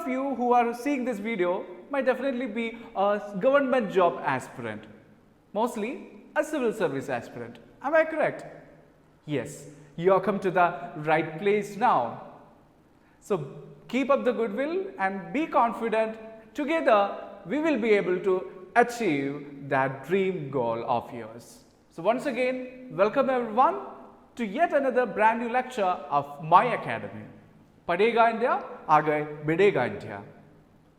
of you who are seeing this video might definitely be a government job aspirant, mostly a civil service aspirant. Am I correct? Yes, you have come to the right place now. So keep up the goodwill and be confident. Together, we will be able to achieve that dream goal of yours. So once again, welcome everyone to yet another brand new lecture of my academy. Padega India, Aage Bidega India.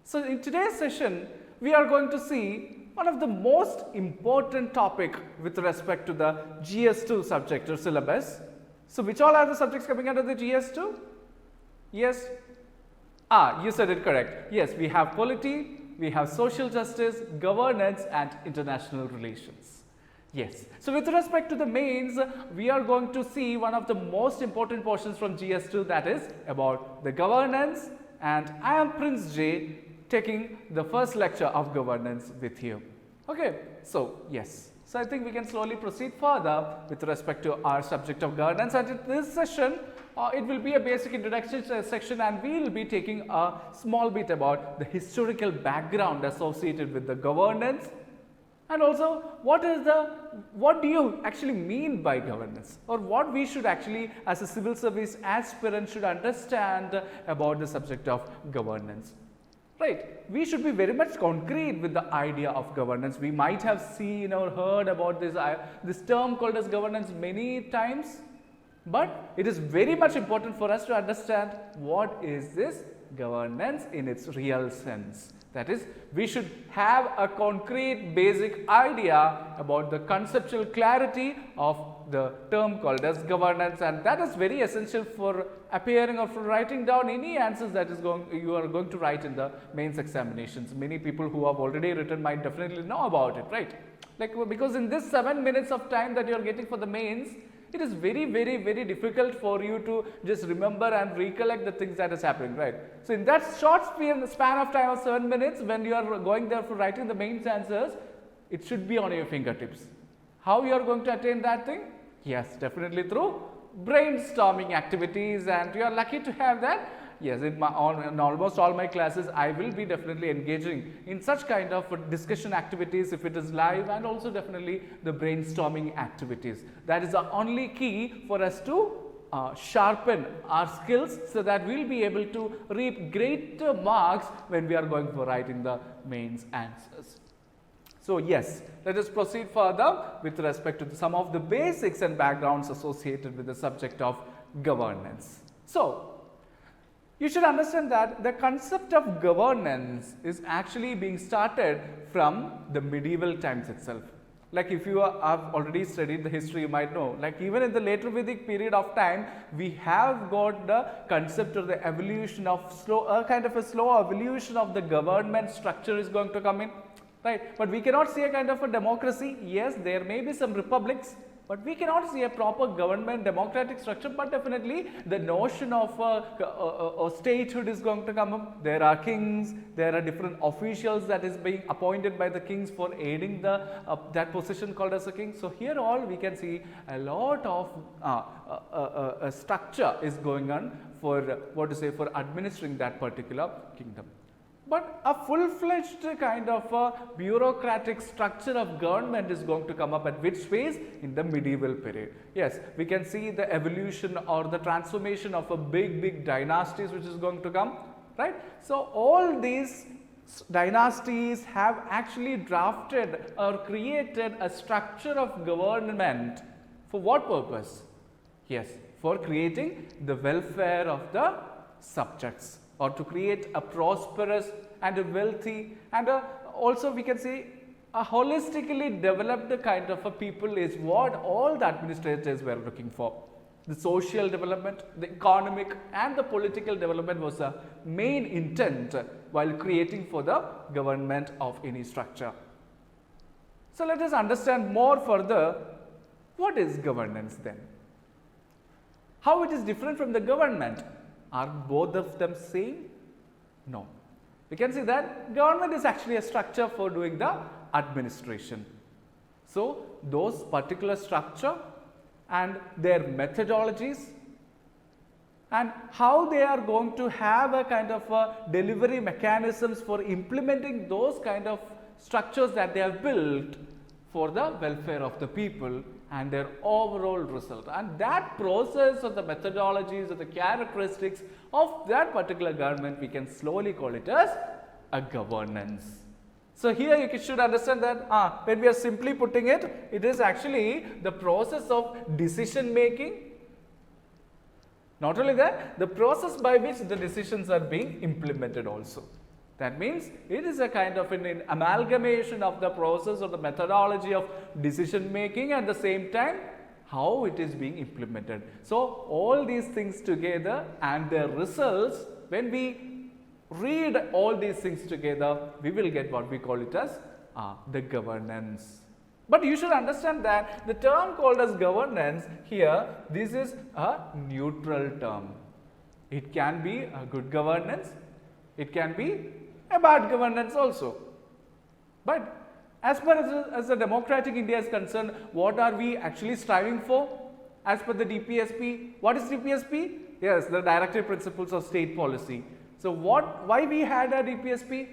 So in today's session, we are going to see one of the most important topic with respect to the GS2 subject or syllabus. So which all are the subjects coming under the GS2? Yes? You said it correct. Yes, we have polity, we have social justice, governance and international relations. Yes. So with respect to the mains, we are going to see one of the most important portions from GS2, that is about the governance, and I am Prince J taking the first lecture of governance with you. Okay. So yes. So I think we can slowly proceed further with respect to our subject of governance, and in this session it will be a basic introduction section, and we will be taking a small bit about the historical background associated with the governance, and also what do you actually mean by governance, or what we should actually as a civil service aspirant should understand about the subject of governance. Right. We should be very much concrete with the idea of governance. We might have seen or heard about this term called as governance many times, but it is very much important for us to understand what is this governance in its real sense. That is, we should have a concrete basic idea about the conceptual clarity of the term called as governance, and that is very essential for appearing or for writing down any answers that you are going to write in the mains examinations. Many people who have already written might definitely know about it, right? Like, because in this 7 minutes of time that you are getting for the mains, it is very difficult for you to just remember and recollect the things that is happening, right? So in that short span of time of 7 minutes, when you are going there for writing the mains answers, it should be on your fingertips. How you are going to attain that thing? Yes, definitely through brainstorming activities, and you are lucky to have that. Yes, in almost all my classes, I will be definitely engaging in such kind of discussion activities if it is live, and also definitely the brainstorming activities. That is the only key for us to sharpen our skills, so that we will be able to reap greater marks when we are going for writing the mains answers. So yes, let us proceed further with respect to some of the basics and backgrounds associated with the subject of governance. So you should understand that the concept of governance is actually being started from the medieval times itself. Like, if you have already studied the history, you might know, like even in the later Vedic period of time, we have got the concept of the evolution of slow evolution of the government structure is going to come in, right? But we cannot see a kind of a democracy. Yes, there may be some republics, but we cannot see a proper government democratic structure. But definitely the notion of a statehood is going to come up. There are kings, there are different officials that is being appointed by the kings for aiding the that position called as a king. So here all we can see a lot of structure is going on for for administering that particular kingdom. But a full-fledged kind of a bureaucratic structure of government is going to come up at which phase? In the medieval period. Yes, we can see the evolution or the transformation of a big dynasties which is going to come, right? So all these dynasties have actually drafted or created a structure of government. For what purpose? Yes, for creating the welfare of the subjects, or to create a prosperous and a wealthy and also we can say a holistically developed kind of a people is what all the administrators were looking for. The social development, the economic and the political development was the main intent while creating for the government of any structure. So let us understand more further what is governance then. How it is different from the government? Are both of them same? No. We can see that government is actually a structure for doing the administration. So those particular structure and their methodologies and how they are going to have a kind of delivery mechanisms for implementing those kind of structures that they have built for the welfare of the people and their overall result. And that process or the methodologies or the characteristics of that particular government, we can slowly call it as a governance. So here you should understand that when we are simply putting it, it is actually the process of decision making. Not only that, the process by which the decisions are being implemented also. That means it is a kind of an amalgamation of the process or the methodology of decision making, at the same time how it is being implemented. So all these things together and their results, when we read all these things together, we will get what we call it as the governance. But you should understand that the term called as governance here, this is a neutral term. It can be a good governance, it can be a bad governance also. But as far as the democratic India is concerned, what are we actually striving for? As per the DPSP, what is DPSP? Yes, the Directive Principles of State Policy. So why we had a DPSP?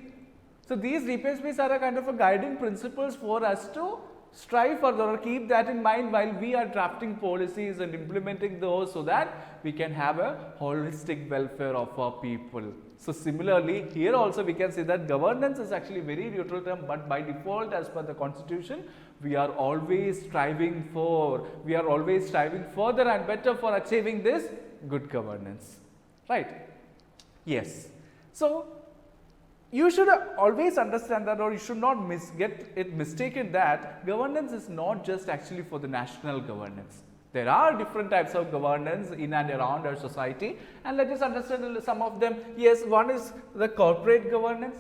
So these DPSPs are a kind of a guiding principles for us to strive for or keep that in mind while we are drafting policies and implementing those, so that we can have a holistic welfare of our people. So similarly, here also we can say that governance is actually a very neutral term, but by default, as per the constitution, we are always striving further and better for achieving this good governance, right? Yes. So you should always understand that, or you should not get it mistaken that governance is not just actually for the national governance. There are different types of governance in and around our society, and let us understand some of them. Yes, one is the corporate governance.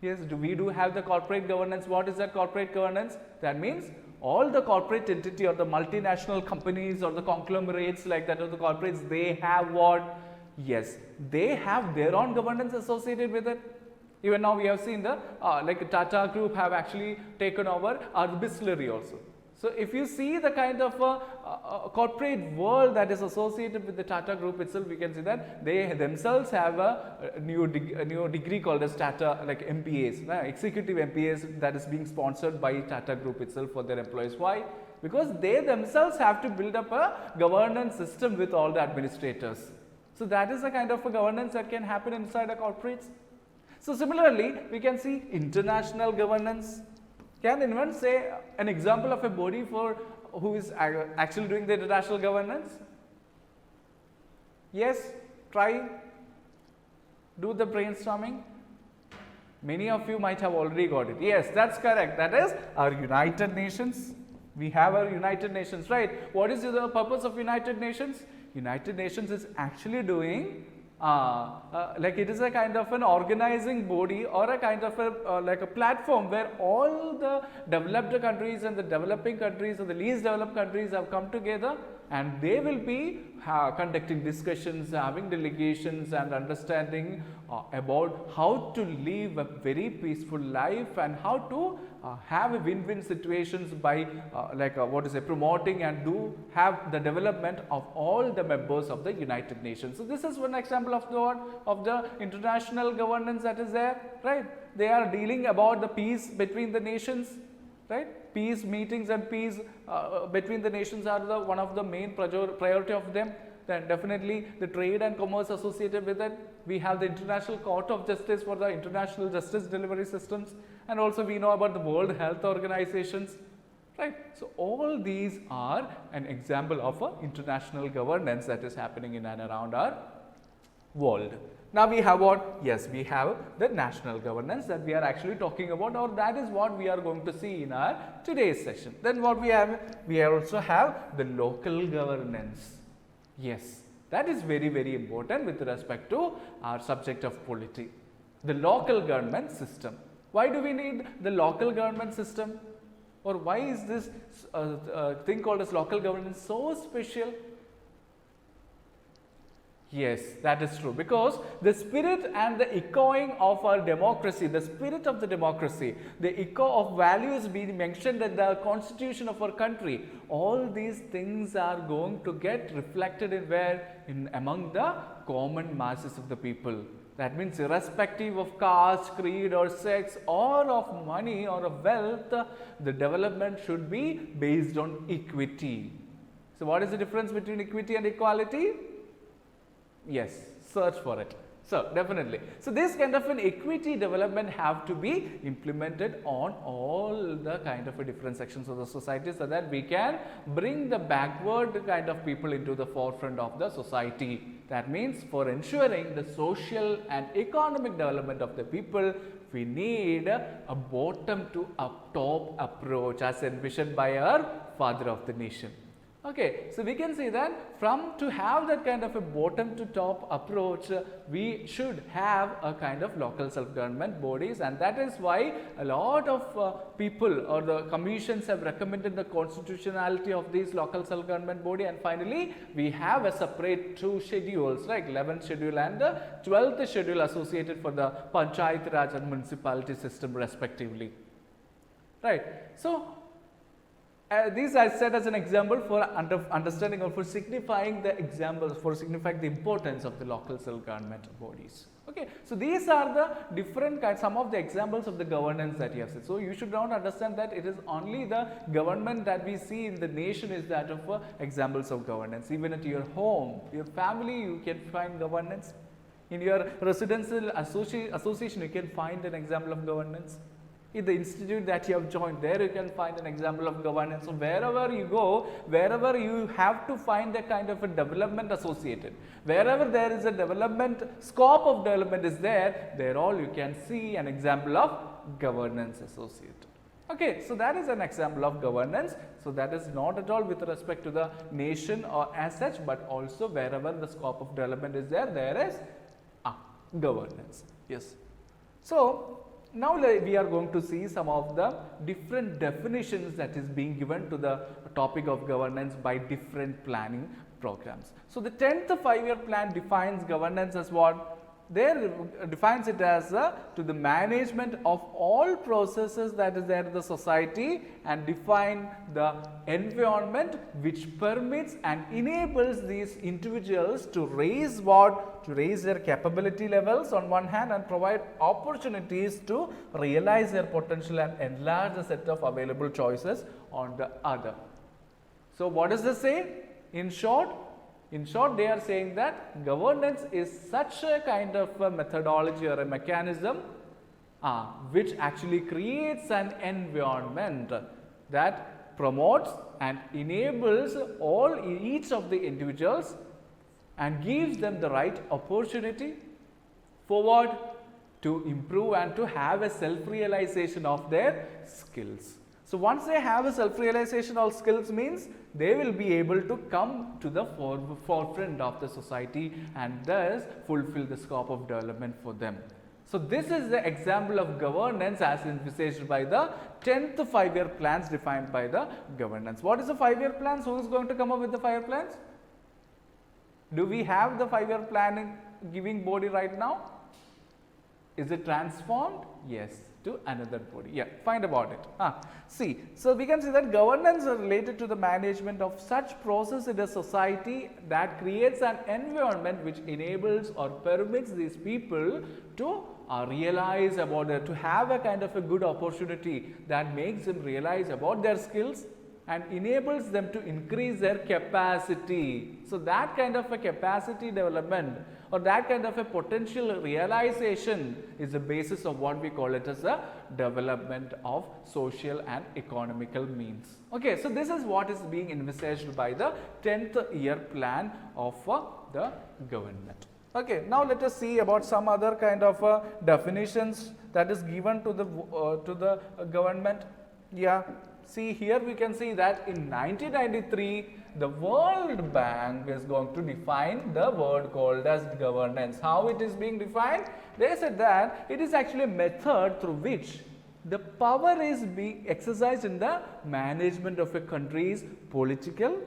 Yes, we do have the corporate governance. What is that corporate governance? That means all the corporate entity or the multinational companies or the conglomerates like that, or the corporates, they have what? Yes, they have their own governance associated with it. Even now we have seen the like Tata Group have actually taken over our distillery also. So if you see the kind of corporate world that is associated with the Tata Group itself, we can see that they themselves have a new degree called as Tata, like MPAs, executive MPAs, that is being sponsored by Tata Group itself for their employees. Why? Because they themselves have to build up a governance system with all the administrators. So that is the kind of a governance that can happen inside a corporates. So similarly, we can see international governance. Can anyone say an example of a body for who is actually doing the international governance? Yes, try, do the brainstorming. Many of you might have already got it. Yes, that's correct. That is our United Nations. We have our United Nations, right? What is the purpose of United Nations? United Nations is actually doing like it is a kind of an organizing body or a kind of a like a platform where all the developed countries and the developing countries or the least developed countries have come together, and they will be conducting discussions, having delegations and understanding about how to live a very peaceful life and how to have a win-win situations by promoting and do have the development of all the members of the United Nations. So this is one example of the international governance that is there, right? They are dealing about the peace between the nations, right? Peace meetings and peace between the nations are one of the main priority of them. Then definitely the trade and commerce associated with it. We have the International Court of Justice for the international justice delivery systems, and also we know about the World Health Organizations, right? So all these are an example of a international governance that is happening in and around our world. Now we have what? Yes, we have the national governance that we are actually talking about, or that is what we are going to see in our today's session. Then what we have? We also have the local governance. Yes, that is very, very important with respect to our subject of polity. The local government system. Why do we need the local government system? Or why is this thing called as local governance so special? Yes, that is true, because the spirit and the echoing of our democracy, the spirit of the democracy, the echo of values being mentioned in the constitution of our country, all these things are going to get reflected in where? In among the common masses of the people. That means irrespective of caste, creed or sex or of money or of wealth, the development should be based on equity. So what is the difference between equity and equality? Yes, search for it. So definitely. So this kind of an equity development have to be implemented on all the kind of a different sections of the society, so that we can bring the backward kind of people into the forefront of the society. That means for ensuring the social and economic development of the people, we need a bottom to up top approach as envisioned by our father of the nation. Okay, so we can see that from to have that kind of a bottom to top approach, we should have a kind of local self-government bodies, and that is why a lot of people or the commissions have recommended the constitutionality of these local self-government body. And finally, we have a separate 2 schedules, like 11th schedule and the 12th schedule associated for the Panchayat Raj and municipality system respectively. Right. So these I said as an example for understanding or for signifying the examples, for signifying the importance of the local self-government bodies. Okay, so these are the different kinds, some of the examples of the governance that you have said. So you should not understand that it is only the government that we see in the nation is that of examples of governance. Even at your home, your family, you can find governance. In your residential association, you can find an example of governance. In the institute that you have joined, there you can find an example of governance. So wherever you go, wherever you have to find a kind of a development associated, wherever there is a development, scope of development is there, there all you can see an example of governance associated. Okay, so that is an example of governance. So that is not at all with respect to the nation or as such, but also wherever the scope of development is there, there is governance. Yes. So now we are going to see some of the different definitions that is being given to the topic of governance by different planning programs. So the 10th 5-year plan defines governance as what? There defines it as to the management of all processes that is there in the society, and define the environment which permits and enables these individuals to raise what? To raise their capability levels on one hand, and provide opportunities to realize their potential and enlarge the set of available choices on the other. So what does this say? In short, they are saying that governance is such a kind of a methodology or a mechanism which actually creates an environment that promotes and enables each of the individuals and gives them the right opportunity forward to improve and to have a self-realization of their skills. So once they have a self-realization of skills, means they will be able to come to the forefront of the society and thus fulfill the scope of development for them. So this is the example of governance as envisaged by the 10th 5-year plans defined by the governance. What is the 5-year plans? Who is going to come up with the 5-year plans? Do we have the 5-year plan giving body right now? Is it transformed? Yes, to another body. Yeah, find about it. See, so we can see that governance is related to the management of such process in a society that creates an environment which enables or permits these people to realize about it, to have a kind of a good opportunity that makes them realize about their skills and enables them to increase their capacity. So that kind of a capacity development or that kind of a potential realization is the basis of what we call it as a development of social and economical means. Okay, so this is what is being envisaged by the 10th year plan of the government. Okay, now let us see about some other kind of definitions that is given to the government. Yeah, see here we can see that in 1993 the World Bank is going to define the word called as governance. How it is being defined? They said that it is actually a method through which the power is being exercised in the management of a country's political,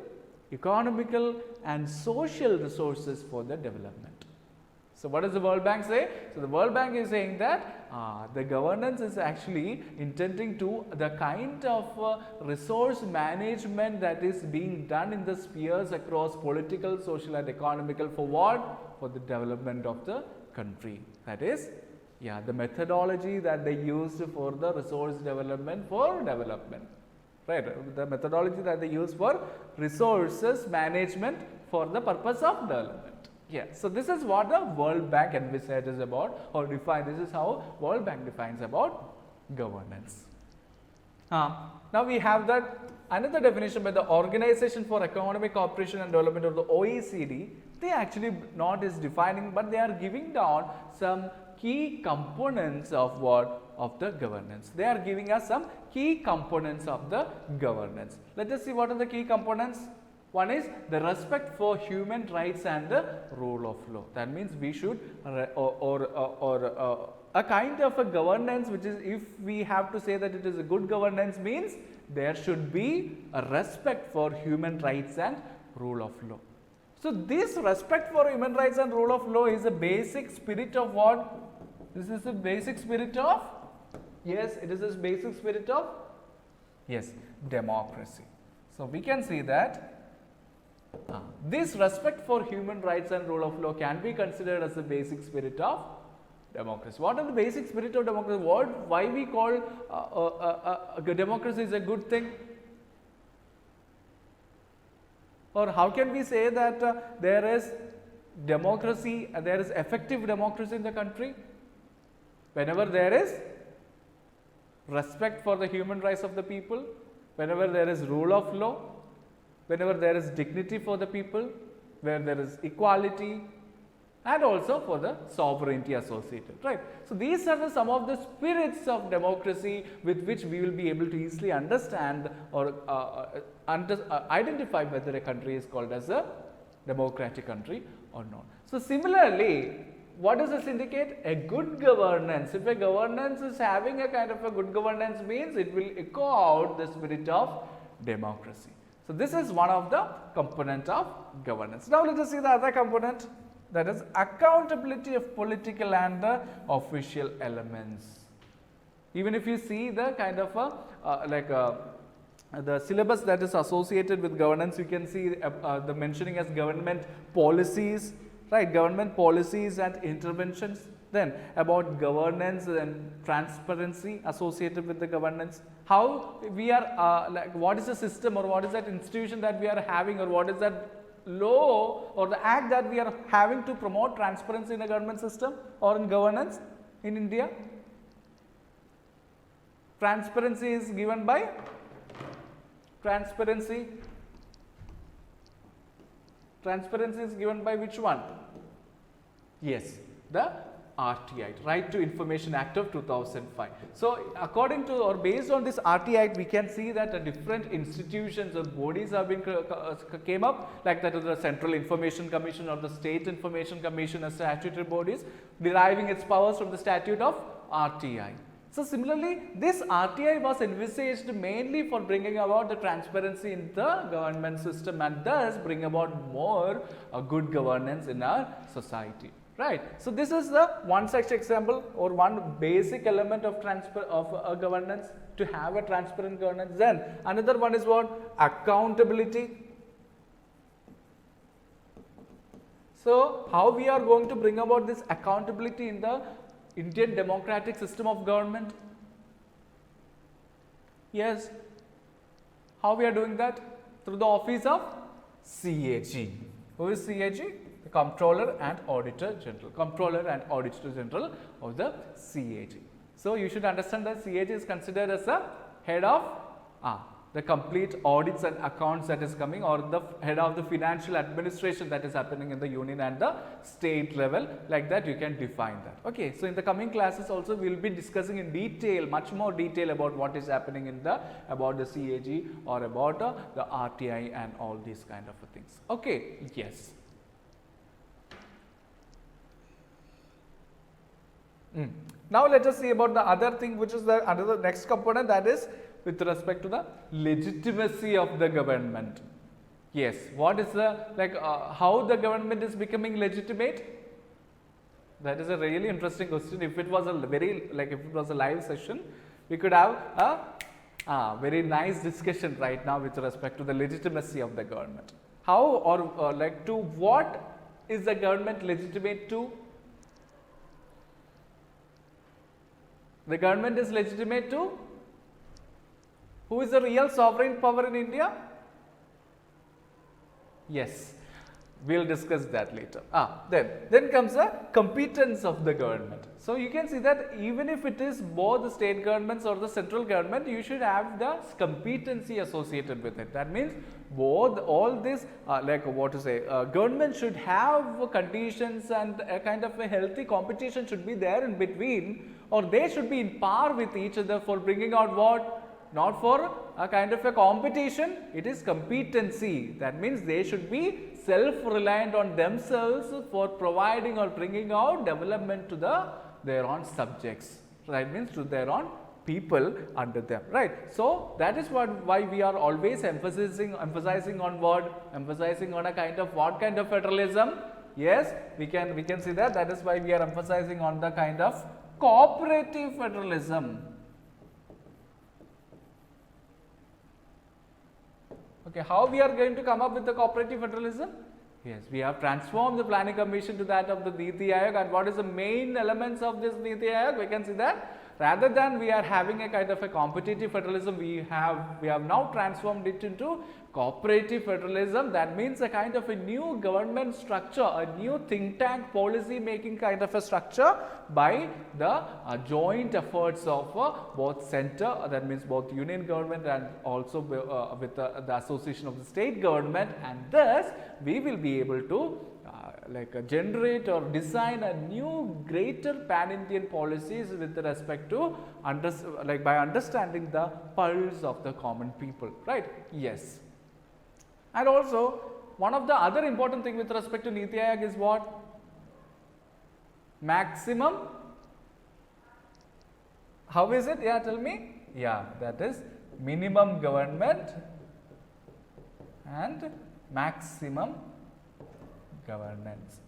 economical and social resources for the development. So what does the World Bank say? So the World Bank is saying that the governance is actually intending to the kind of resource management that is being done in the spheres across political, social and economical for what? For the development of the country. That is, the methodology that they used for the resource development for development. Right, the methodology that they use for resources management for the purpose of development. So this is what the World Bank envisages about or define. This is how World Bank defines about governance. Now we have that another definition by the Organization for Economic Cooperation and Development of the OECD. They actually not is defining, but they are giving down some key components of what? Of the governance. They are giving us some key components of the governance. Let us see what are the key components. One is the respect for human rights and the rule of law. That means we should a kind of a governance which is, if we have to say that it is a good governance, means there should be a respect for human rights and rule of law. So this respect for human rights and rule of law is a basic spirit of what? This is the basic spirit of? Yes, it is the basic spirit of? Yes, democracy. So we can see that this respect for human rights and rule of law can be considered as the basic spirit of democracy. What are the basic spirit of democracy? Why we call democracy is a good thing? Or how can we say that there is democracy, there is effective democracy in the country? Whenever there is respect for the human rights of the people, whenever there is rule of law, whenever there is dignity for the people, where there is equality and also for the sovereignty associated, right. So these are some of the spirits of democracy with which we will be able to easily understand or identify whether a country is called as a democratic country or not. So similarly, what does this indicate? A good governance. If a governance is having a kind of a good governance, means it will echo out the spirit of democracy. So this is one of the component of governance. Now let us see the other component, that is accountability of political and the official elements. Even if you see the kind of the syllabus that is associated with governance, you can see the mentioning as government policies, right? Government policies and interventions. Then about governance and transparency associated with the governance. How we are what is the system or what is that institution that we are having, or what is that law or the act that we are having to promote transparency in a government system or in governance in India. Transparency is given by Transparency is given by which one? Yes, the RTI, Right to Information Act of 2005. So according to or based on this RTI, we can see that different institutions or bodies have been came up, like that of the Central Information Commission or the State Information Commission as statutory bodies, deriving its powers from the statute of RTI. So similarly, this RTI was envisaged mainly for bringing about the transparency in the government system and thus bring about more good governance in our society. Right. So this is the one such example or one basic element of governance, to have a transparent governance. Then another one is what? Accountability. So how we are going to bring about this accountability in the Indian democratic system of government? Yes. How we are doing that? Through the office of CAG. Who is CAG? The Comptroller and Auditor General. Comptroller and Auditor General of the CAG. So you should understand that CAG is considered as a head of the complete audits and accounts that is coming, or the head of the financial administration that is happening in the union and the state level. Like that you can define that. Okay, so in the coming classes also we will be discussing in detail, much more detail about what is happening in the about the CAG or about the RTI and all these kind of things. Okay, yes. Now let us see about the other thing, which is the another next component, that is with respect to the legitimacy of the government. Yes, what is the how the government is becoming legitimate? That is a really interesting question. If it was a if it was a live session, we could have a very nice discussion right now with respect to the legitimacy of the government. How or to what is the government legitimate to? The government is legitimate to? Who is the real sovereign power in India? Yes, we will discuss that later. Then comes the competence of the government. So, you can see that even if it is both the state governments or the central government, you should have the competency associated with it. That means both all this government should have conditions and a kind of a healthy competition should be there in between, or they should be in par with each other for bringing out what? Not for a kind of a competition, it is competency. That means they should be self-reliant on themselves for providing or bringing out development to their own subjects, right? Means to their own people under them, right? So that is why we are always emphasizing on what? Emphasizing on a kind of what kind of federalism? Yes, we can see that. That is why we are emphasizing on the kind of cooperative federalism. Okay, how we are going to come up with the cooperative federalism? Yes, we have transformed the planning commission to that of the Niti Aayog, and what is the main elements of this Niti Aayog? We can see that rather than we are having a kind of a competitive federalism, we have now transformed it into cooperative federalism. That means a kind of a new government structure, a new think tank policy making kind of a structure by the joint efforts of both center, that means both union government and also with the association of the state government, and thus we will be able to generate or design a new greater pan-Indian policies with respect to by understanding the pulse of the common people, right? Yes. And also one of the other important thing with respect to Niti Aayog is what? Maximum. How is it? Yeah, tell me. Yeah, that is minimum government and maximum governance.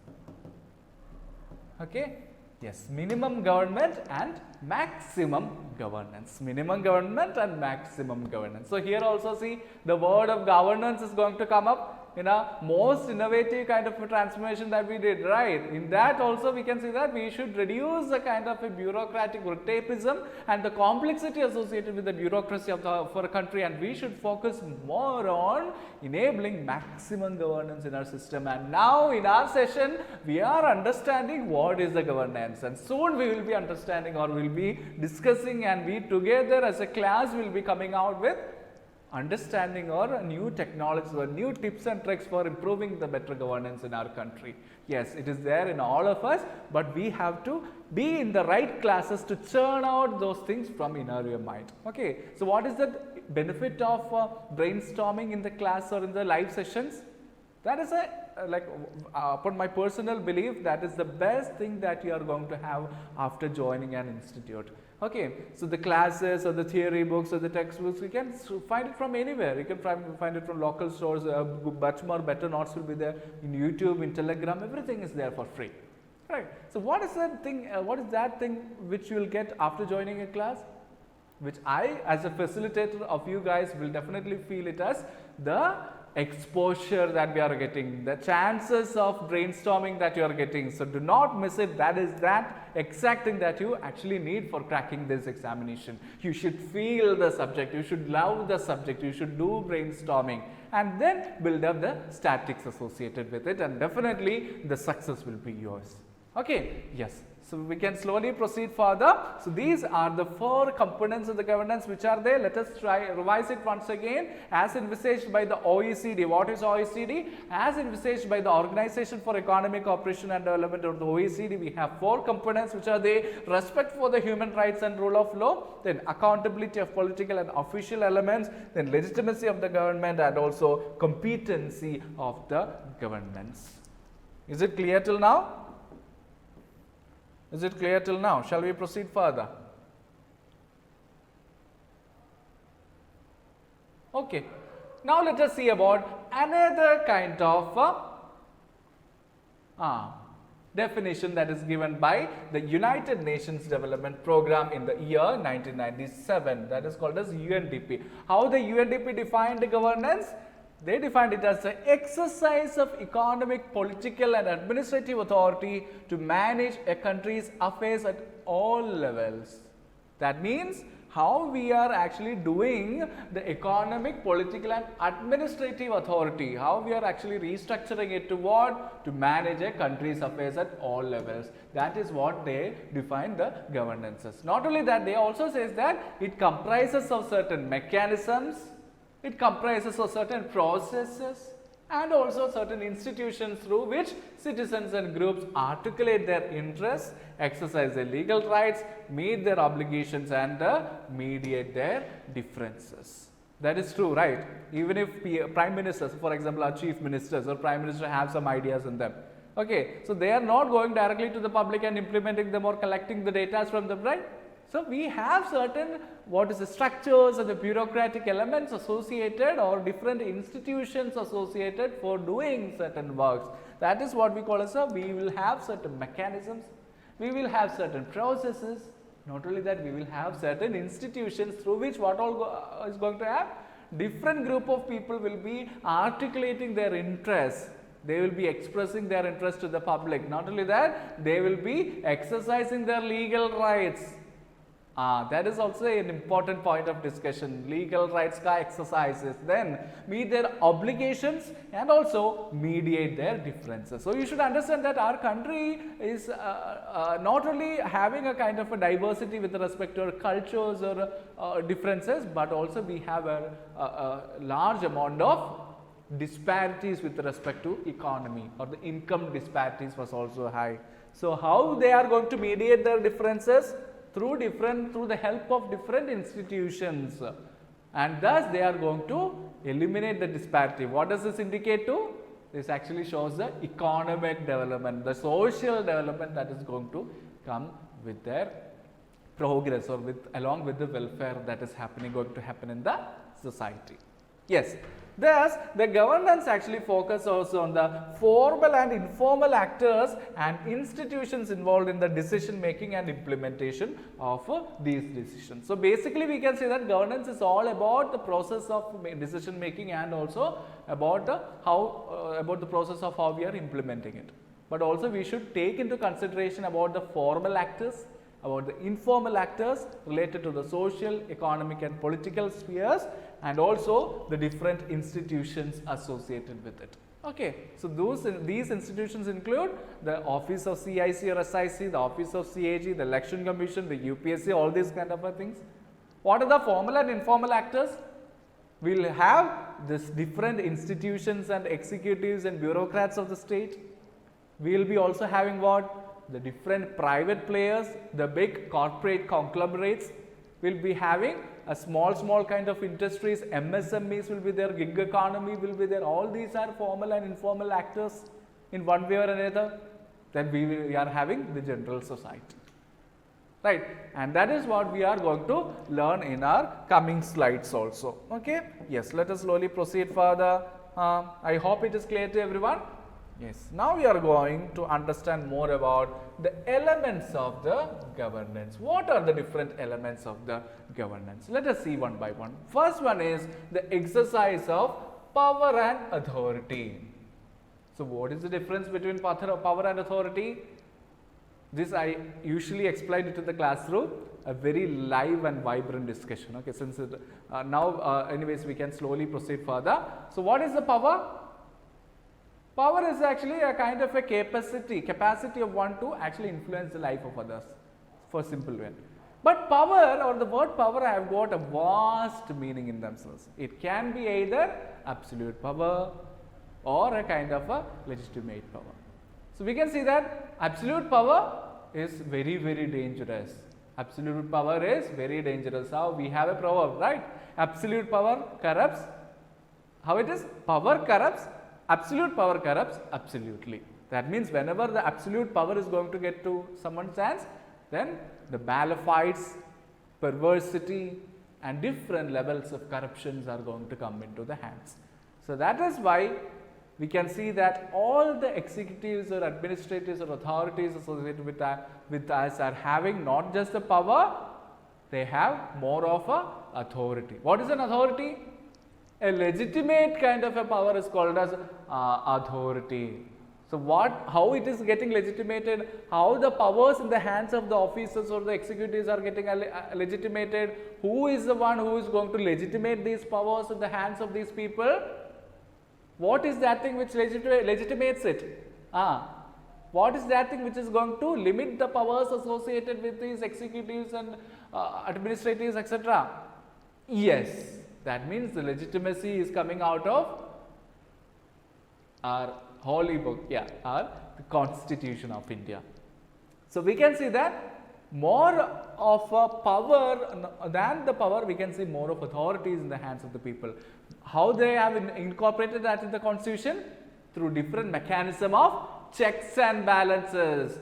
Okay. Yes, minimum government and maximum governance. Minimum government and maximum governance. So here also see the word of governance is going to come up in a most innovative kind of a transformation that we did, right? In that also we can see that we should reduce the kind of a bureaucratic red tapeism and the complexity associated with the bureaucracy of for a country, and we should focus more on enabling maximum governance in our system. And now in our session we are understanding what is the governance, and soon we will be understanding or will be discussing, and we together as a class will be coming out with understanding or new technologies or new tips and tricks for improving the better governance in our country. Yes, it is there in all of us, but we have to be in the right classes to churn out those things from in our mind. Okay, so what is the benefit of brainstorming in the class or in the live sessions? That is upon my personal belief, that is the best thing that you are going to have after joining an institute. Okay, so the classes or the theory books or the textbooks, you can find it from anywhere. You can find it from local stores. Much more better notes will be there in YouTube, in Telegram. Everything is there for free. Right. So what is that thing? What is that thing which you will get after joining a class? Which I, as a facilitator of you guys, will definitely feel it as the exposure that we are getting, the chances of brainstorming that you are getting. So do not miss it. That is that exact thing that you actually need for cracking this examination. You should feel the subject, you should love the subject, you should do brainstorming and then build up the statics associated with it, and definitely the success will be yours. Okay, yes. So we can slowly proceed further. So these are the 4 components of the governance which are there. Let us try revise it once again. As envisaged by the OECD. What is OECD? As envisaged by the Organization for Economic Cooperation and Development, or the OECD, we have 4 components which are there: respect for the human rights and rule of law, then accountability of political and official elements, then legitimacy of the government, and also competency of the governments. Is it clear till now? Is it clear till now? Shall we proceed further? Okay. Now let us see about another kind of definition that is given by the United Nations Development Program in the year 1997, that is called as UNDP. How the UNDP defined the governance? They defined it as the exercise of economic, political and administrative authority to manage a country's affairs at all levels. That means how we are actually doing the economic, political and administrative authority, how we are actually restructuring it to what? To manage a country's affairs at all levels. That is what they define the governances. Not only that, they also says that it comprises of certain mechanisms, it comprises of certain processes and also certain institutions through which citizens and groups articulate their interests, exercise their legal rights, meet their obligations and mediate their differences. That is true, right? Even if prime ministers, for example, our chief ministers or prime minister have some ideas in them. Okay, so they are not going directly to the public and implementing them or collecting the data from them, right? So we have certain the structures and the bureaucratic elements associated or different institutions associated for doing certain works. That is what we call as we will have certain mechanisms, we will have certain processes. Not only that, we will have certain institutions through which what all is going to have? Different group of people will be articulating their interests. They will be expressing their interest to the public. Not only that, they will be exercising their legal rights. That is also an important point of discussion. Legal rights ka exercises, then meet their obligations and also mediate their differences. So you should understand that our country is not only having a kind of a diversity with respect to our cultures or differences, but also we have a large amount of disparities with respect to economy, or the income disparities was also high. So how they are going to mediate their differences? Through the help of different institutions, and thus they are going to eliminate the disparity. What does this indicate to? This actually shows the economic development, the social development that is going to come with their progress or along with the welfare that is going to happen in the society. Yes. Thus, the governance actually focuses also on the formal and informal actors and institutions involved in the decision making and implementation of these decisions. So, basically we can say that governance is all about the process of decision making and also about the process of how we are implementing it. But also we should take into consideration about the formal actors, about the informal actors related to the social, economic and political spheres, and also the different institutions associated with it. Okay, so these institutions include the office of CIC or SIC, the office of CAG, the election commission, the UPSC, all these kind of things. What are the formal and informal actors? We will have this different institutions and executives and bureaucrats of the state. We will be also having what? The different private players, the big corporate conglomerates. Will be having a small kind of industries, MSMEs will be there, gig economy will be there. All these are formal and informal actors in one way or another. Then we are having the general society, right? And that is what we are going to learn in our coming slides also. Okay, yes, let us slowly proceed further. I hope it is clear to everyone. Yes, now we are going to understand more about the elements of the governance. What are the different elements of the governance? Let us see one by one. First one is the exercise of power and authority. So, what is the difference between power and authority? This I usually explain it to the class through a very live and vibrant discussion. Okay, since now anyways we can slowly proceed further. So, what is the power? Power is actually a kind of a capacity of one to actually influence the life of others, for simple way. But power, or the word power, have got a vast meaning in themselves. It can be either absolute power or a kind of a legitimate power. So, we can see that absolute power is very dangerous. Absolute power is very dangerous. How? We have a proverb, right? Absolute power corrupts. How it is? Power corrupts. Absolute power corrupts absolutely. That means whenever the absolute power is going to get to someone's hands, then the malefides, perversity and different levels of corruptions are going to come into the hands. So that is why we can see that all the executives or administrators or authorities associated with us are having not just the power, they have more of a authority. What is an authority? A legitimate kind of a power is called as authority. So how it is getting legitimated, how the powers in the hands of the officers or the executives are getting legitimated, who is the one who is going to legitimate these powers in the hands of these people? What is that thing which legitimates it? What is that thing which is going to limit the powers associated with these executives and administrators, etc.? Yes, that means the legitimacy is coming out of our holy book, the Constitution of India. So we can see that more of a power than the power, we can see more of authorities in the hands of the people. How they have incorporated that in the Constitution? Through different mechanism of checks and balances.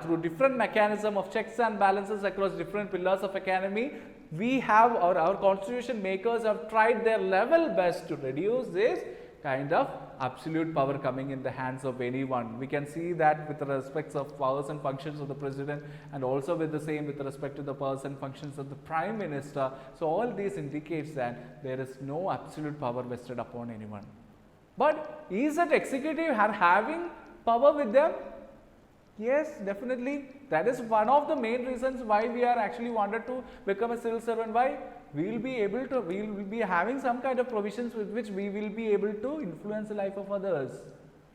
Through different mechanism of checks and balances across different pillars of economy, we have our Constitution makers have tried their level best to reduce this kind of absolute power coming in the hands of anyone. We can see that with respect of powers and functions of the president, and also with the same with respect to the powers and functions of the prime minister. So all these indicates that there is no absolute power vested upon anyone. But is that executive having power with them? Yes, definitely. That is one of the main reasons why we are actually wanted to become a civil servant. Why? We will be having some kind of provisions with which we will be able to influence the life of others,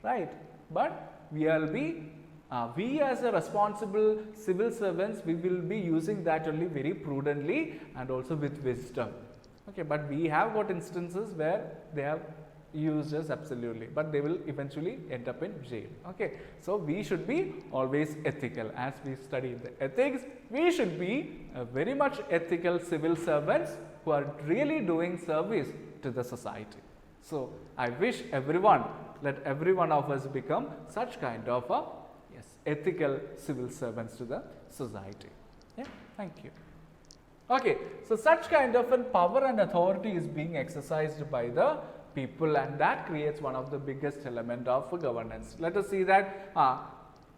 right? But we as a responsible civil servants, we will be using that only very prudently and also with wisdom. Okay, but we have got instances where they have used us absolutely, but they will eventually end up in jail. Okay, so we should be always ethical. As we study the ethics, we should be very much ethical civil servants who are really doing service to the society. So I wish let every one of us become such kind of ethical civil servants to the society. Thank you. Okay, so such kind of power and authority is being exercised by the people, and that creates one of the biggest element of governance. Let us see that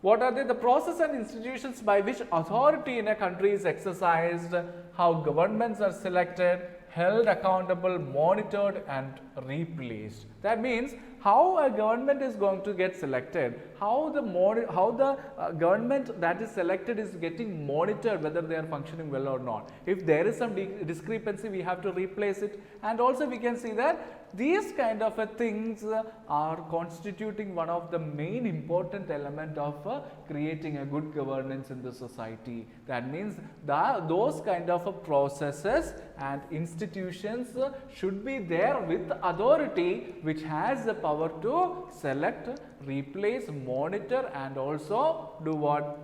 what are the process and institutions by which authority in a country is exercised, how governments are selected, held accountable, monitored and replaced. That means how a government is going to get selected, how the government that is selected is getting monitored, whether they are functioning well or not. If there is some discrepancy, we have to replace it. And also we can see that these kind of things are constituting one of the main important element of creating a good governance in the society. That means those kind of processes and institutions should be there with authority which has the power to select, replace, monitor and also do what?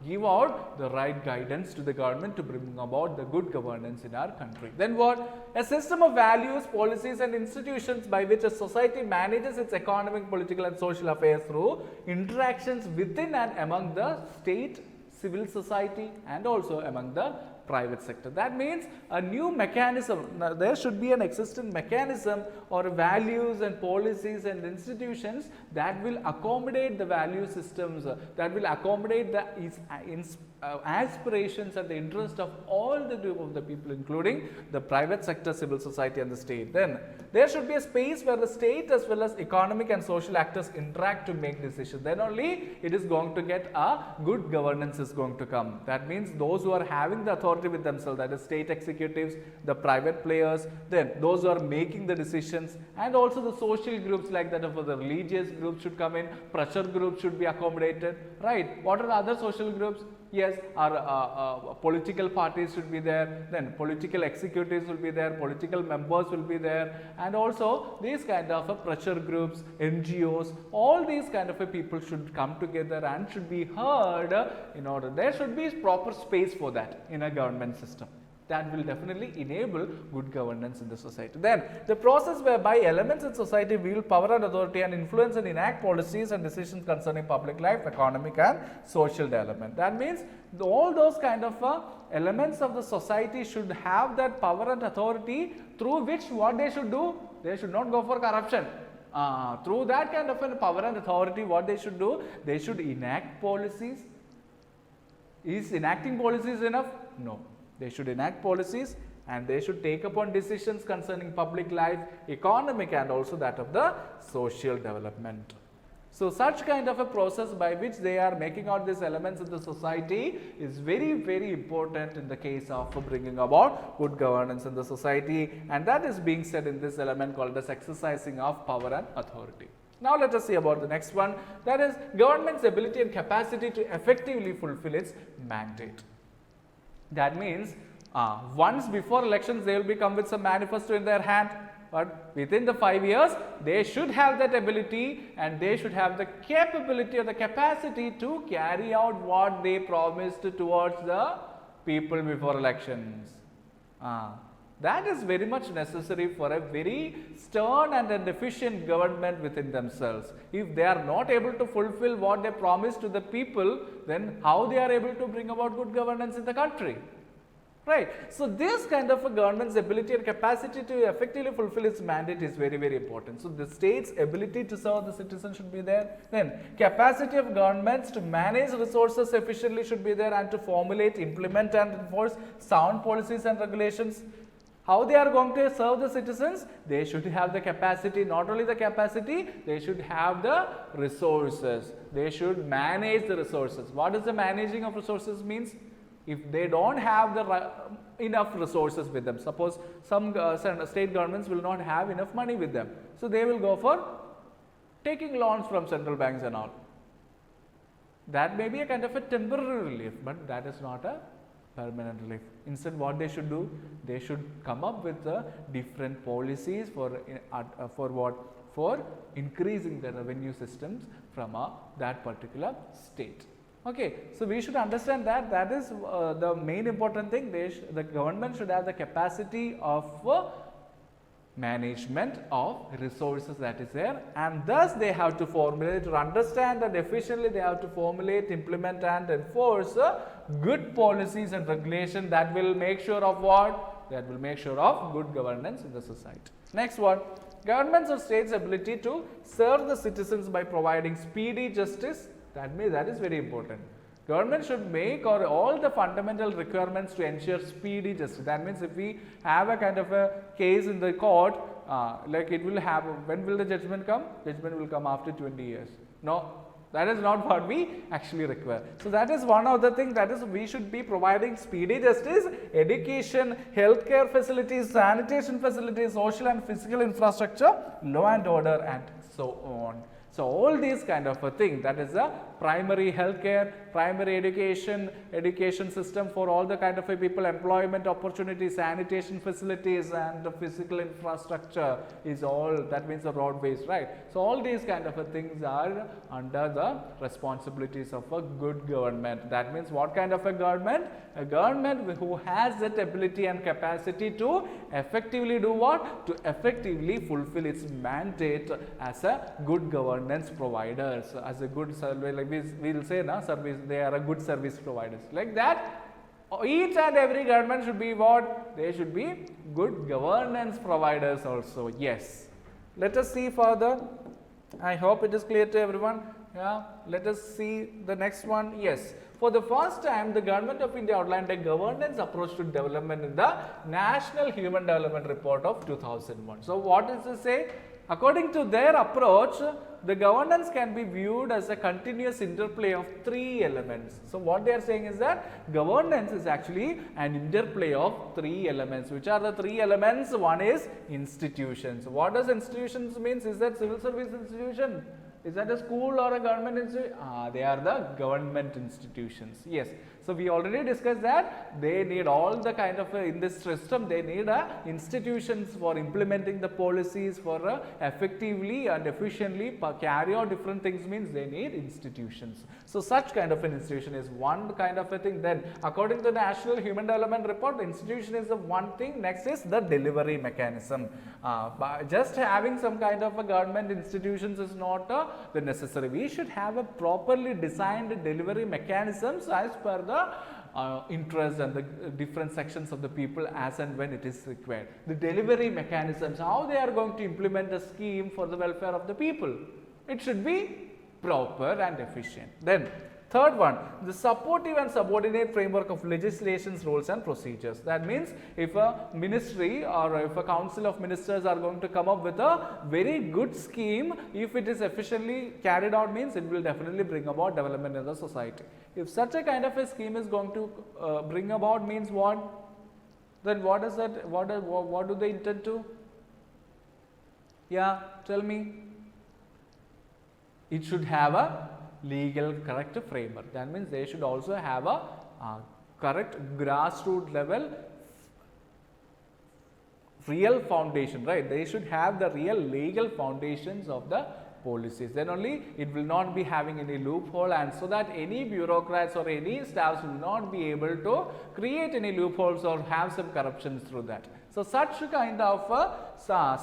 Give out the right guidance to the government to bring about the good governance in our country. Then what? A system of values, policies and institutions by which a society manages its economic, political and social affairs through interactions within and among the state, civil society and also among the private sector. That means a new mechanism. Now, there should be an existing mechanism or values and policies and institutions that will accommodate the value systems, that will accommodate the aspirations and the interest of all the group of the people, including the private sector, civil society and the state. Then there should be a space where the state as well as economic and social actors interact to make decisions. Then only it is going to get a good governance is going to come. That means those who are having the authority with themselves, that is state executives, the private players, then those who are making the decisions, and also the social groups like that of the religious groups should come in, pressure groups should be accommodated, right? What are the other social groups? Yes, our political parties should be there, then political executives will be there, political members will be there, and also these kind of pressure groups, NGOs, all these kind of people should come together and should be heard in order. There should be proper space for that in a government system. That will definitely enable good governance in the society. Then the process whereby elements in society wield power and authority and influence and enact policies and decisions concerning public life, economic and social development. That means all those kind of elements of the society should have that power and authority through which what they should do, they should not go for corruption. Through that kind of a power and authority, what they should do, they should enact policies. Is enacting policies enough? No. They should enact policies and they should take upon decisions concerning public life, economic and also that of the social development. So, such kind of a process by which they are making out these elements of the society is very, very important in the case of bringing about good governance in the society, and that is being said in this element called as exercising of power and authority. Now, let us see about the next one, that is government's ability and capacity to effectively fulfill its mandate. That means once before elections they will come with some manifesto in their hand, but within the 5 years they should have that ability and they should have the capability or the capacity to carry out what they promised towards the people before elections. That is very much necessary for a very stern and an efficient government within themselves. If they are not able to fulfill what they promised to the people, then how they are able to bring about good governance in the country? Right. So, this kind of a government's ability and capacity to effectively fulfill its mandate is very, very important. So, the state's ability to serve the citizen should be there. Then, capacity of governments to manage resources efficiently should be there and to formulate, implement and enforce sound policies and regulations. How they are going to serve the citizens? They should have the capacity, not only the capacity, they should have the resources. They should manage the resources. What does the managing of resources means? If they don't have the enough resources with them, suppose some state governments will not have enough money with them. So, they will go for taking loans from central banks and all. That may be a kind of a temporary relief, but that is not a permanent relief. Instead, what they should do, they should come up with different policies for what? For increasing the revenue systems from that particular state. Okay, so we should understand that that is the main important thing. The government should have the capacity of management of resources that is there, and thus they have to formulate, to understand that efficiently they have to formulate, implement and enforce good policies and regulation that will make sure of what? That will make sure of good governance in the society. Next one, governments or states' ability to serve the citizens by providing speedy justice. That means that is very important. Government should make all the fundamental requirements to ensure speedy justice. That means if we have a kind of a case in the court, like it will have, when will the judgment come? Judgment will come after 20 years. No, that is not what we actually require. So, that is one of the things, that is we should be providing speedy justice, education, healthcare facilities, sanitation facilities, social and physical infrastructure, law and order and so on. So, all these kind of a thing, that is a primary healthcare, primary education system for all the kind of a people, employment opportunities, sanitation facilities and the physical infrastructure is all, that means the roadways, right. So, all these kind of a things are under the responsibilities of a good government. That means what kind of a government? A government who has that ability and capacity to effectively do what? To effectively fulfill its mandate as a good governance providers, as a good service, like we will say na service, they are a good service providers. Like that, each and every government should be what? They should be good governance providers also. Yes. Let us see further. I hope it is clear to everyone. Yeah. Let us see the next one. Yes. For the first time, the Government of India outlined a governance approach to development in the National Human Development Report of 2001. So, what does it say? According to their approach, the governance can be viewed as a continuous interplay of three elements. So, what they are saying is that governance is actually an interplay of three elements. Which are the three elements? One is institutions. What does institutions means? Is that civil service institution? Is that a school or a government institution? They are the government institutions. Yes. So we already discussed that they need all the kind of in this system they need institutions for implementing the policies for effectively and efficiently carry out different things means they need institutions. So such kind of an institution is one kind of a thing. Then according to the National Human Development Report, the institution is the one thing. Next is the delivery mechanism. By just having some kind of a government institutions is not the necessary. We should have a properly designed delivery mechanisms as per the interest and the different sections of the people as and when it is required. The delivery mechanisms, how they are going to implement a scheme for the welfare of the people. It should be proper and efficient. Then third one, the supportive and subordinate framework of legislations, rules and procedures. That means if a ministry or if a council of ministers are going to come up with a very good scheme, if it is efficiently carried out means it will definitely bring about development in the society. If such a kind of a scheme is going to bring about means what? Then what is that? What do they intend to? Yeah, tell me. It should have a legal correct framework. That means they should also have a correct grassroots level real foundation, right? They should have the real legal foundations of the policies. Then only it will not be having any loophole, and so that any bureaucrats or any staffs will not be able to create any loopholes or have some corruptions through that. So such kind of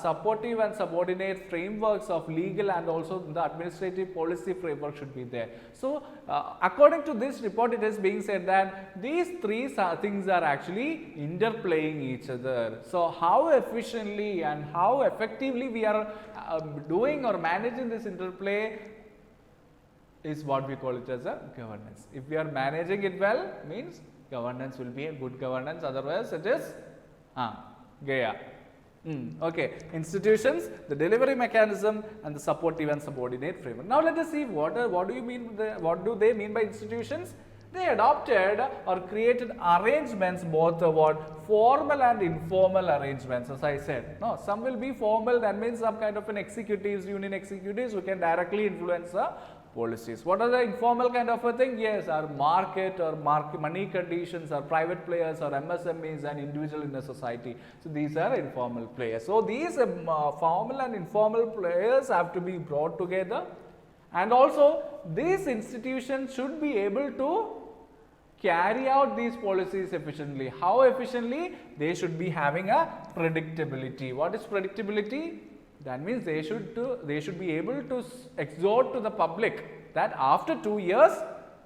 supportive and subordinate frameworks of legal and also the administrative policy framework should be there. So according to this report, it is being said that these three things are actually interplaying each other. So how efficiently and how effectively we are doing or managing this interplay is what we call it as a governance. If we are managing it well, means governance will be a good governance, otherwise it is Gaya. Okay, institutions, the delivery mechanism and the supportive and subordinate framework. Now let us see what do you mean, what do they mean by institutions? They adopted or created arrangements, both formal and informal arrangements, as I said. No, some will be formal, that means some kind of an executives, union executives who can directly influence the policies. What are the informal kind of a thing? Yes, our market or money conditions or private players or MSMEs and individual in the society. So these are informal players. So these formal and informal players have to be brought together, and also these institutions should be able to carry out these policies efficiently. How efficiently? They should be having a predictability. What is predictability? That means they should be able to exhort to the public that after 2 years,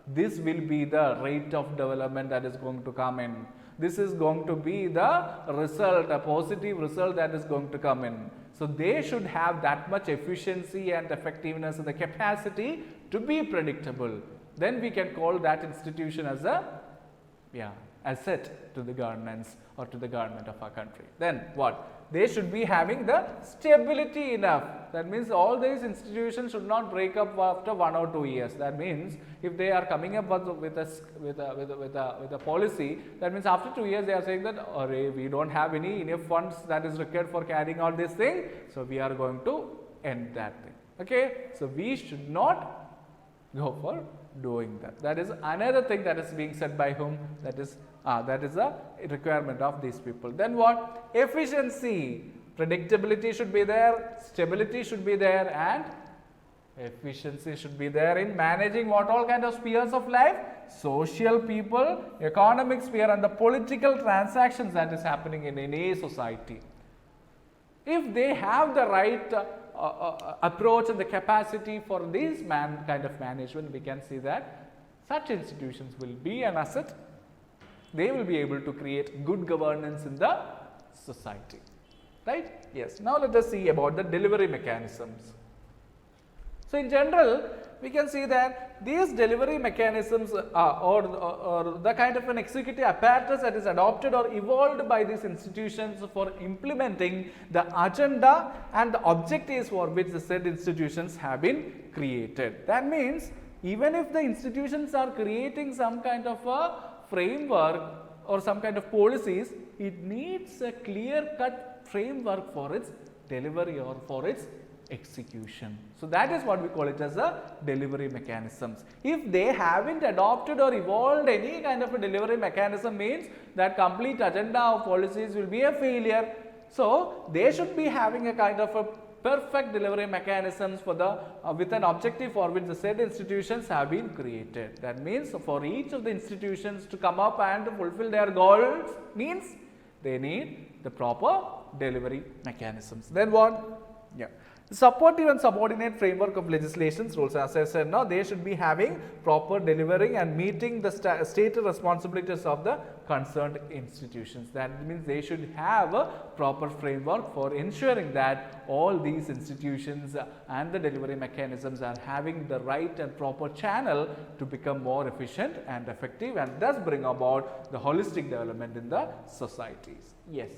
this will be the rate of development that is going to come in. This is going to be the result, a positive result that is going to come in. So they should have that much efficiency and effectiveness and the capacity to be predictable. Then we can call that institution as a asset to the governance or to the government of our country. Then what? They should be having the stability enough. That means all these institutions should not break up after 1 or 2 years. That means if they are coming up with a policy, that means after 2 years they are saying that we don't have enough funds that is required for carrying out this thing, so we are going to end that thing. Okay, so we should not go for doing that. That is another thing that is being said by whom? That is a requirement of these people. Then what? Efficiency. Predictability should be there, stability should be there, and efficiency should be there in managing what all kind of spheres of life? Social, people, economic sphere, and the political transactions that is happening in any society. If they have the right approach and the capacity for this kind of management, we can see that such institutions will be an asset. They will be able to create good governance in the society, right? Yes. Now let us see about the delivery mechanisms. So in general, we can see that these delivery mechanisms or the kind of an executive apparatus that is adopted or evolved by these institutions for implementing the agenda and the objectives for which the said institutions have been created. That means even if the institutions are creating some kind of a framework or some kind of policies, it needs a clear-cut framework for its delivery or for its execution. So that is what we call it as a delivery mechanisms. If they haven't adopted or evolved any kind of a delivery mechanism, means that complete agenda of policies will be a failure. So they should be having a kind of a perfect delivery mechanisms for the with an objective for which the said institutions have been created. That means for each of the institutions to come up and fulfill their goals, means they need the proper delivery mechanisms. Then what? Yeah. Supportive and subordinate framework of legislations rules, as I said now, they should be having proper delivering and meeting the stated responsibilities of the concerned institutions. That means they should have a proper framework for ensuring that all these institutions and the delivery mechanisms are having the right and proper channel to become more efficient and effective, and thus bring about the holistic development in the societies. Yes.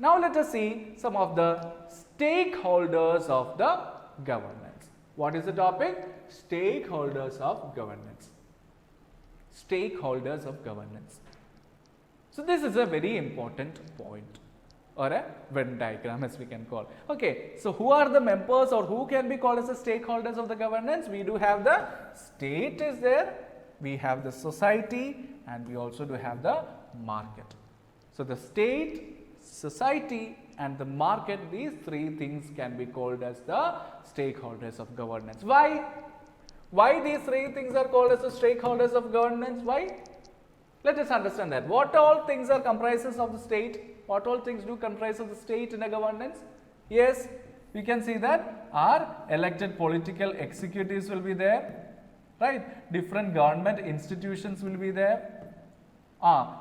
Now let us see some of the stakeholders of the governance. What is the topic? Stakeholders of governance. Stakeholders of governance. So this is a very important point, or a Venn diagram as we can call. Okay, so who are the members, or who can be called as the stakeholders of the governance? We do have the state is there, we have the society, and we also do have the market. So the state, society and the market, these three things can be called as the stakeholders of governance. Why? Why these three things are called as the stakeholders of governance? Why? Let us understand that. What all things are comprises of the state? What all things do comprise of the state in a governance? Yes, we can see that our elected political executives will be there, right? Different government institutions will be there.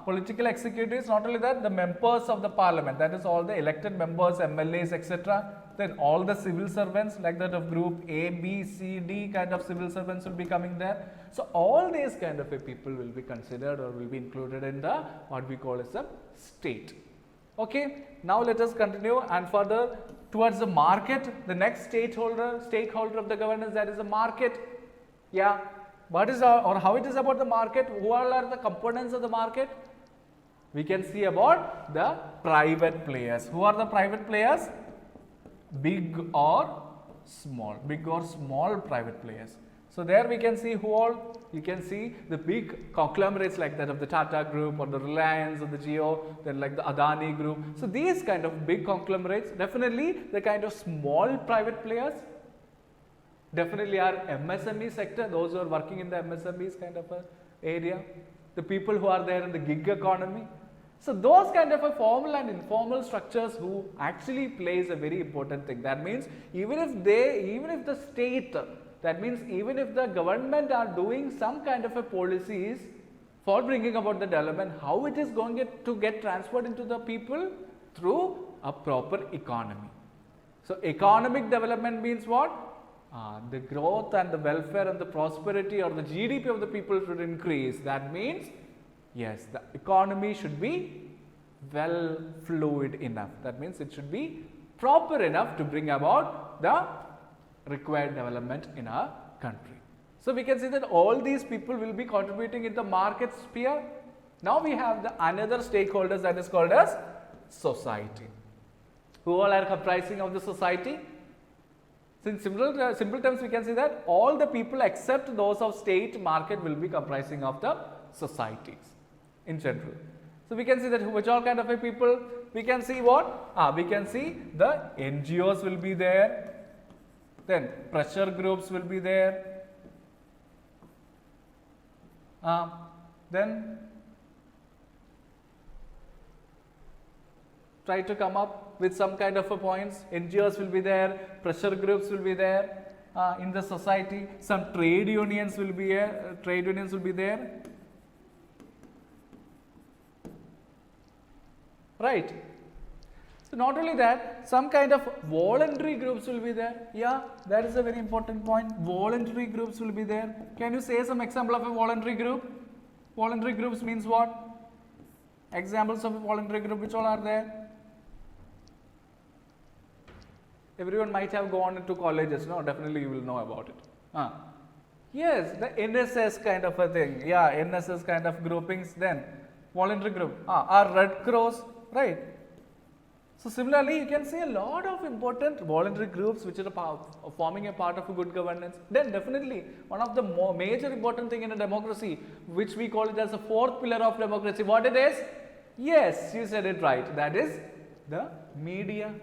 Political executives, not only that, the members of the parliament, that is all the elected members, MLAs, etc. Then all the civil servants like that of group A, B, C, D kind of civil servants will be coming there. So all these kind of people will be considered or will be included in the what we call as a state. Okay, now let us continue and further towards the market. The next stakeholder of the governance, that is the market. Yeah. What is or how it is about the market? Who all are the components of the market? We can see about the private players. Who are the private players? Big or small private players. So there we can see who all. You can see the big conglomerates like that of the Tata group or the Reliance or the Jio, then like the Adani group. So these kind of big conglomerates, definitely the kind of small private players, definitely our MSME sector, those who are working in the MSMEs kind of a area, the people who are there in the gig economy. So those kind of a formal and informal structures who actually plays a very important thing. That means even if the state, that means even if the government are doing some kind of a policies for bringing about the development, how it is going to get transferred into the people? Through a proper economy. So economic development means what? The growth and the welfare and the prosperity or the GDP of the people should increase. That means, yes, the economy should be well fluid enough. That means it should be proper enough to bring about the required development in our country. So we can see that all these people will be contributing in the market sphere. Now we have the another stakeholders, that is called as society. Who all are comprising of the society? In simple terms, we can say that all the people except those of state market will be comprising of the societies in general. So we can see that which all kind of a people? We can see what? We can see the NGOs will be there, then pressure groups will be there, then try to come up with some kind of a points. NGOs will be there, pressure groups will be there in the society, some trade unions will be there, right? So not only that, some kind of voluntary groups will be there. Yeah, that is a very important point. Voluntary groups will be there. Can you say some example of a voluntary group? Voluntary groups means what? Examples of a voluntary group, which all are there? Everyone might have gone into colleges, no? Definitely you will know about it. Yes, the NSS kind of a thing. Yeah, NSS kind of groupings. Then voluntary group. Our Red Cross, right? So similarly, you can see a lot of important voluntary groups which are forming a part of a good governance. Then definitely one of the major important thing in a democracy, which we call it as the fourth pillar of democracy, what it is? Yes, you said it right. That is the media.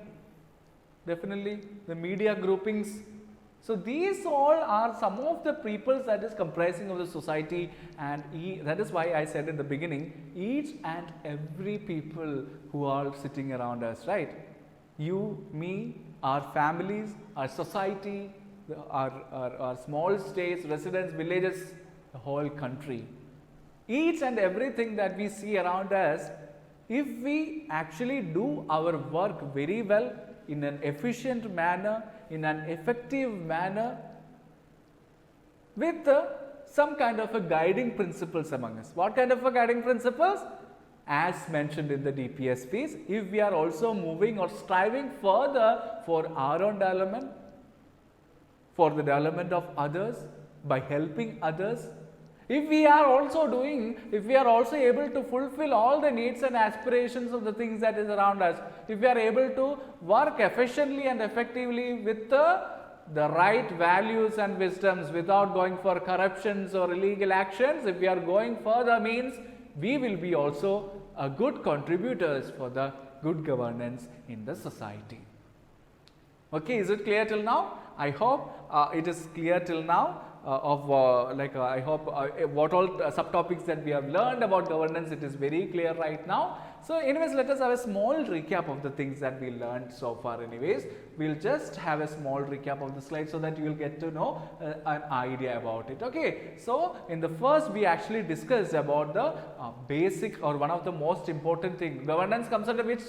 Definitely the media groupings. So these all are some of the peoples that is comprising of the society, and that is why I said in the beginning, each and every people who are sitting around us, right? You, me, our families, our society, our small states, residents, villages, the whole country. Each and everything that we see around us, if we actually do our work very well, in an efficient manner, in an effective manner, with some kind of a guiding principles among us. What kind of a guiding principles? As mentioned in the DPSPs, if we are also moving or striving further for our own development, for the development of others, by helping others, if we are also able to fulfill all the needs and aspirations of the things that is around us, if we are able to work efficiently and effectively with the right values and wisdoms without going for corruptions or illegal actions, if we are going further, means we will be also a good contributors for the good governance in the society. Okay, is it clear till now? I hope it is clear till now. I hope what all subtopics that we have learned about governance, it is very clear right now. So anyways, let us have a small recap of the things that we learned so far. Anyways, we'll just have a small recap of the slide so that you will get to know an idea about it. Okay, so in the first we actually discussed about the basic or one of the most important thing. Governance comes under which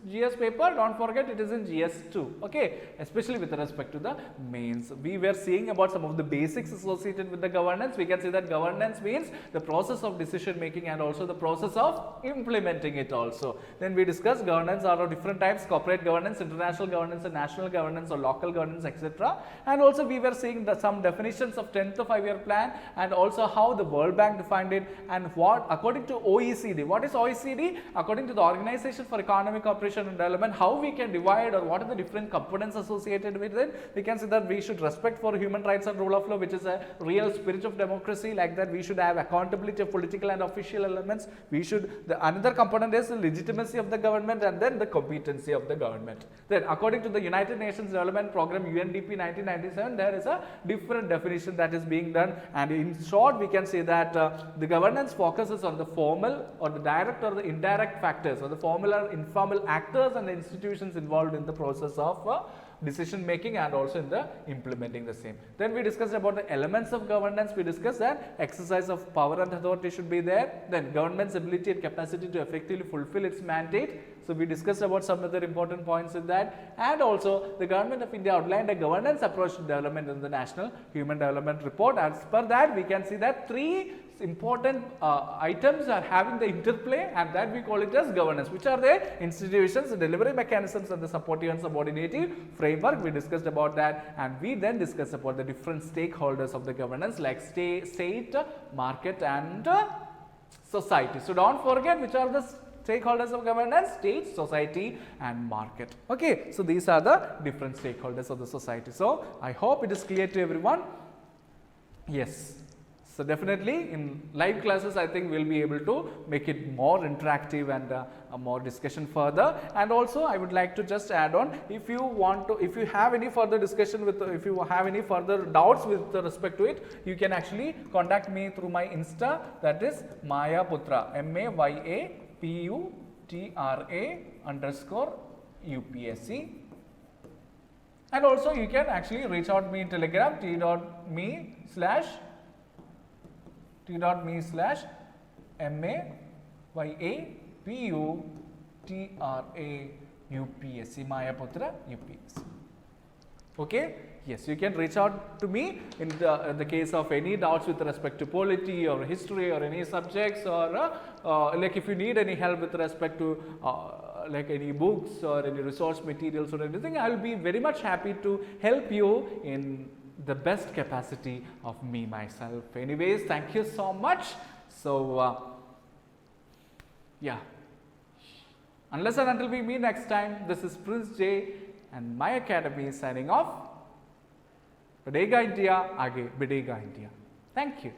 GS paper? Don't forget, it is in GS2. Okay, especially with respect to the mains. We were seeing about some of the basics associated with the governance. We can say that governance means the process of decision making and also the process of implementing it also. Then we discussed governance are of different types: corporate governance, international governance, and national governance or local governance, etc. And also we were seeing some definitions of 10th five-year plan, and also how the World Bank defined it, and what according to OECD. What is OECD? According to the Organization for Economic Cooperation and Development, how we can divide or what are the different components associated with it. We can say that we should respect for human rights and rule of law, which is a real spirit of democracy. Like that, we should have accountability of political and official elements. We should, another component is the legitimacy of the government, and then the competency of the government. Then according to the United Nations Development Program UNDP 1997, there is a different definition that is being done, and in short we can say that the governance focuses on the formal or the direct or the indirect factors, or the formal or informal actors and the institutions involved in the process of decision making and also in the implementing the same. Then we discussed about the elements of governance. We discussed that exercise of power and authority should be there. Then government's ability and capacity to effectively fulfill its mandate. So we discussed about some other important points in that, and also the Government of India outlined a governance approach to development in the National Human Development Report. As per that, we can see that three important items are having the interplay, and that we call it as governance. Which are the institutions, the delivery mechanisms, and the supportive and subordinative framework. We discussed about that, and we then discussed about the different stakeholders of the governance like state, market, and society. So don't forget which are the stakeholders of governance: state, society, and market. Okay, so these are the different stakeholders of the society. So I hope it is clear to everyone. Yes. So definitely in live classes, I think we'll be able to make it more interactive and more discussion further. And also I would like to just add on, if you want to, if you have any further discussion with, if you have any further doubts with respect to it, you can actually contact me through my Insta, that is Mayaputra, MAYAPUTRA_UPSC. And also you can actually reach out me in Telegram, t.me/MAYAPUTRA Mayaputra UPSC. Okay, yes, you can reach out to me in the case of any doubts with respect to polity or history or any subjects, or like if you need any help with respect to like any books or any resource materials or anything, I will be very much happy to help you in the best capacity of me myself. Anyways, thank you so much. So yeah, Unless and until we meet next time, this is Prince J and my academy signing off. बढ़ेगा India, आगे बढ़ेगा India. Thank you.